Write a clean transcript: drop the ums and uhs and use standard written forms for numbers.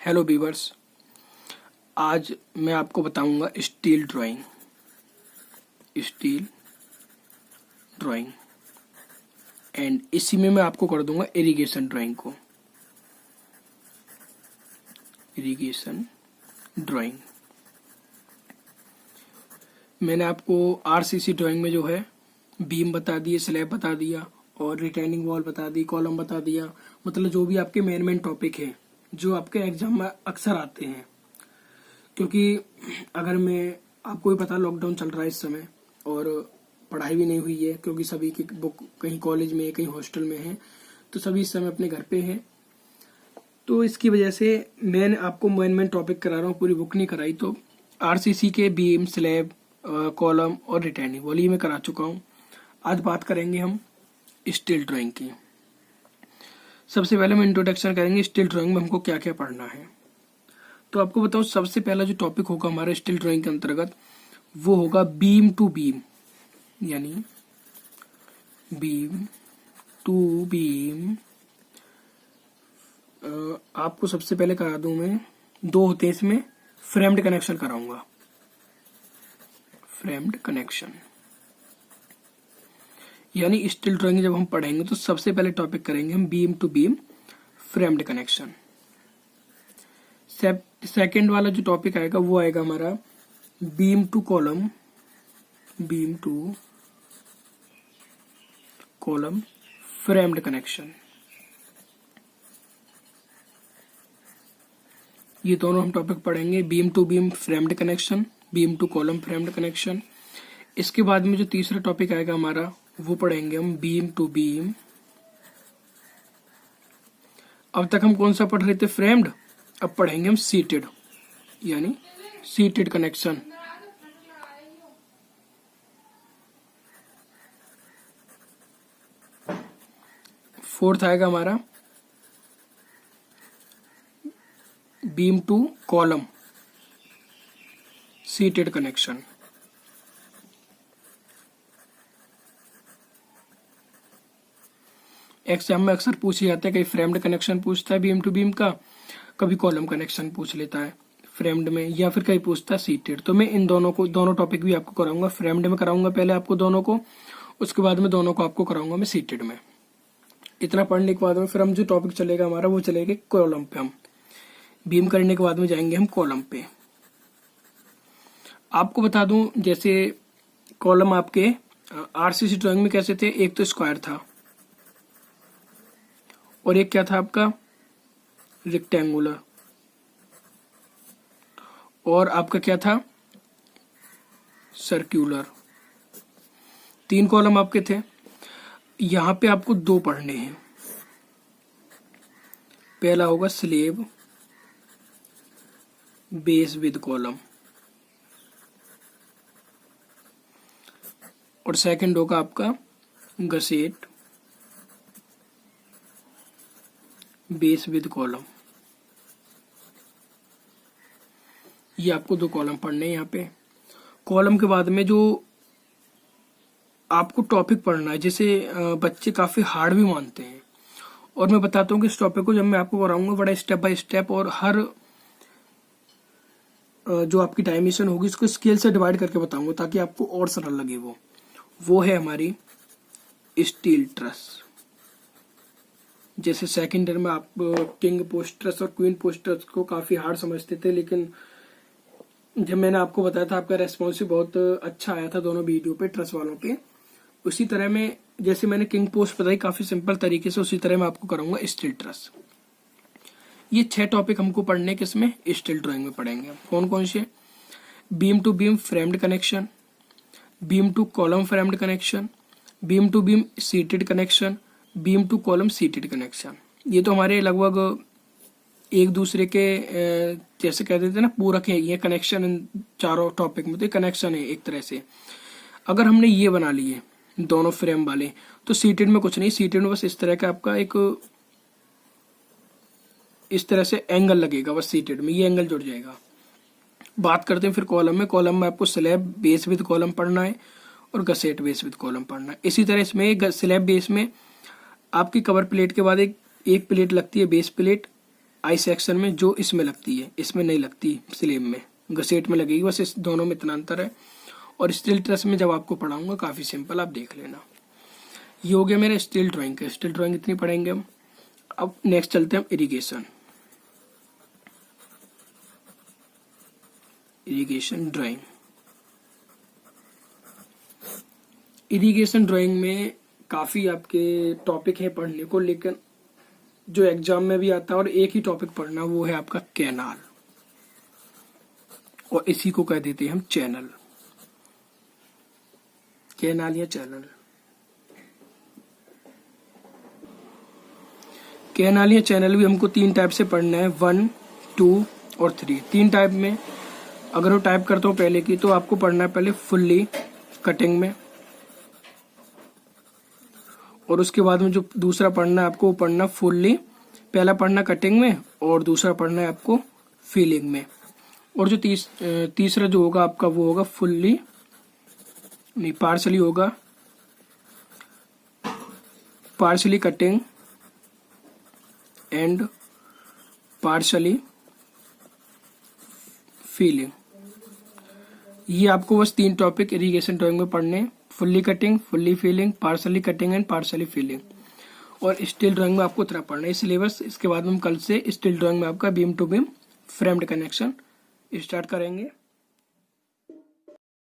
Hello viewers, आज मैं आपको बताऊंगा स्टील ड्राइंग एंड इसी में मैं आपको कर दूंगा इरिगेशन ड्राइंग। मैंने आपको आरसीसी ड्राइंग में जो है बीम बता दिए, स्लैब बता दिया और रिटेनिंग वॉल बता दी, कॉलम बता दिया। मतलब जो भी आपके मेन टॉपिक है जो आपके एग्जाम में अक्सर आते हैं। क्योंकि अगर मैं आपको भी पता लॉकडाउन चल रहा है इस समय और पढ़ाई भी नहीं हुई है, क्योंकि सभी की बुक कहीं कॉलेज में कहीं हॉस्टल में है, तो सभी इस समय अपने घर पे हैं। तो इसकी वजह से मैं आपको मेन टॉपिक करा रहा हूँ, पूरी बुक नहीं कराई। तो आरसीसी के बीम, स्लैब, कॉलम और रिटेनिंग वॉल ये मैं करा चुका हूँ। आज बात करेंगे हम स्टील ड्राइंग की। सबसे पहले हम इंट्रोडक्शन करेंगे स्टील ड्राइंग में हमको क्या क्या पढ़ना है। तो आपको बताऊं, सबसे पहला जो टॉपिक होगा हमारा स्टील ड्राइंग के अंतर्गत वो होगा बीम टू बीम, यानी बीम टू बीम। आपको सबसे पहले करा दूं मैं, दो होते हैं इसमें, फ्रेम्ड कनेक्शन कराऊंगा। फ्रेम्ड कनेक्शन यानी स्टील ड्राइंग जब हम पढ़ेंगे तो सबसे पहले टॉपिक करेंगे हम beam to beam framed connection. Second वाला जो टॉपिक आएगा वो आएगा हमारा beam to column framed connection. ये दोनों हम टॉपिक पढ़ेंगे, beam to beam framed connection, beam to column framed connection. इसके बाद में जो तीसरा टॉपिक आएगा हमारा वो पढ़ेंगे हम बीम टू बीम। अब तक हम कौन सा पढ़ रहे थे? फ्रेम्ड। अब पढ़ेंगे हम सीटेड, यानी सीटेड कनेक्शन। फोर्थ आएगा हमारा beam to column seated connection. Exam में अक्सर पूछे जाते हैं, कहीं फ्रेम्ड कनेक्शन पूछता है बीम टू बीम का, कभी कॉलम कनेक्शन पूछ लेता है फ्रेम्ड में, या फिर कहीं पूछता है सीटेड। तो मैं इन दोनों टॉपिक भी आपको कराऊंगा। फ्रेम्ड में कराऊंगा पहले आपको दोनों को, उसके बाद में दोनों को आपको कराऊंगा मैं सीटेड में। इतना पढ़ने के बाद में फिर हम जो टॉपिक चलेगा हमारा वो चलेगा कॉलम पे। हम बीम करने के बाद में जाएंगे हम कॉलम पे। आपको बता दूं, जैसे कॉलम आपके आरसीसी ड्राइंग में कैसे थे, एक तो स्क्वायर था और एक क्या था आपका रेक्टेंगुलर, और आपका क्या था सर्क्यूलर। तीन कॉलम आपके थे। यहां पे आपको दो पढ़ने हैं। पहला होगा स्लेब बेस विद कॉलम और सेकंड होगा आपका गसेट बेस विद कॉलम। ये आपको दो कॉलम पढ़ने हैं यहाँ पे। कॉलम के बाद में जो आपको टॉपिक पढ़ना है, जिसे बच्चे काफी हार्ड भी मानते हैं, और मैं बताता हूँ कि इस टॉपिक को जब मैं आपको कराऊंगा बड़ा स्टेप बाय स्टेप, और हर जो आपकी डायमेंशन होगी इसको स्केल से डिवाइड करके बताऊंगा ताकि आपको और सरल लगे। वो है हमारी स्टील ट्रस। जैसे सेकंड ईयर में आप किंग पोस्ट ट्रस और क्वीन पोस्ट ट्रस को काफी हार्ड समझते थे, लेकिन जब मैंने आपको बताया था आपका रेस्पॉन्स बहुत अच्छा आया था दोनों वीडियो पे, ट्रस वालों पे। उसी तरह में जैसे मैंने किंग पोस्ट बताई काफी सिंपल तरीके से, उसी तरह मैं आपको कराऊंगा स्टील ट्रस। ये 6 टॉपिक हमको पढ़ने किसमें? स्टील ड्राइंग में पढ़ेंगे। कौन कौन से? Beam to beam framed connection, beam to column framed connection, beam to beam seated connection, beam to column seated connection. ये तो हमारे लगभग एक दूसरे के जैसे कह देते हैं ना, पूरक है ये कनेक्शन। इन चारों टॉपिक में तो कनेक्शन है एक तरह से। अगर हमने ये बना लिए दोनों फ्रेम वाले, तो सीटेड में कुछ नहीं। सीटेड में बस इस तरह का आपका एक इस तरह से एंगल लगेगा, बस सीटेड में ये एंगल जुड़ जाएगा। बात करते हैं फिर कॉलम में। कॉलम में आपको स्लैब बेस विद कॉलम पढ़ना है और गसेट बेस विद कॉलम पढ़ना है। इसी तरह इसमें स्लैब बेस में आपकी कवर प्लेट के बाद एक प्लेट लगती है बेस प्लेट, आई सेक्शन में जो इसमें लगती है, इसमें नहीं लगती, स्लेब में घसेट में लगेगी, बस इस दोनों में इतना अंतर है। और स्टिल ट्रस में जब आपको पढ़ाऊंगा काफी सिंपल, आप देख लेना। ये हो गया मेरा स्टिल ड्राइंग का। स्टिल ड्राइंग इतनी पढ़ेंगे हम। अब नेक्स्ट चलते हैं हम irrigation. Irrigation drawing. Irrigation drawing में काफी आपके टॉपिक है पढ़ने को, लेकिन जो एग्जाम में भी आता है और एक ही टॉपिक पढ़ना, वो है आपका कैनाल, और इसी को कह देते हैं हम चैनल। कैनाल या चैनल। कैनाल या चैनल भी हमको 3 टाइप से पढ़ना है, 1, 2 और 3। 3 टाइप में अगर वो टाइप करता हूँ पहले की, तो आपको पढ़ना है पहले फुल्ली कटिंग में, और उसके बाद में जो दूसरा पढ़ना है आपको, वो पढ़ना फुल्ली, पहला पढ़ना कटिंग में और दूसरा पढ़ना है आपको फीलिंग में। और जो तीसरा जो होगा आपका, वो होगा फुल्ली नहीं, पार्शली होगा, partially cutting and partially feeling. ये आपको बस 3 टॉपिक इरिगेशन ड्राइंग में पढ़ने, fully cutting, fully feeling, partially cutting and partially feeling. और स्टिल ड्राइंग में आपको इतना पढ़ना है सिलेबस। इसके बाद हम कल से स्टिल ड्राइंग में आपका beam to beam framed connection start करेंगे।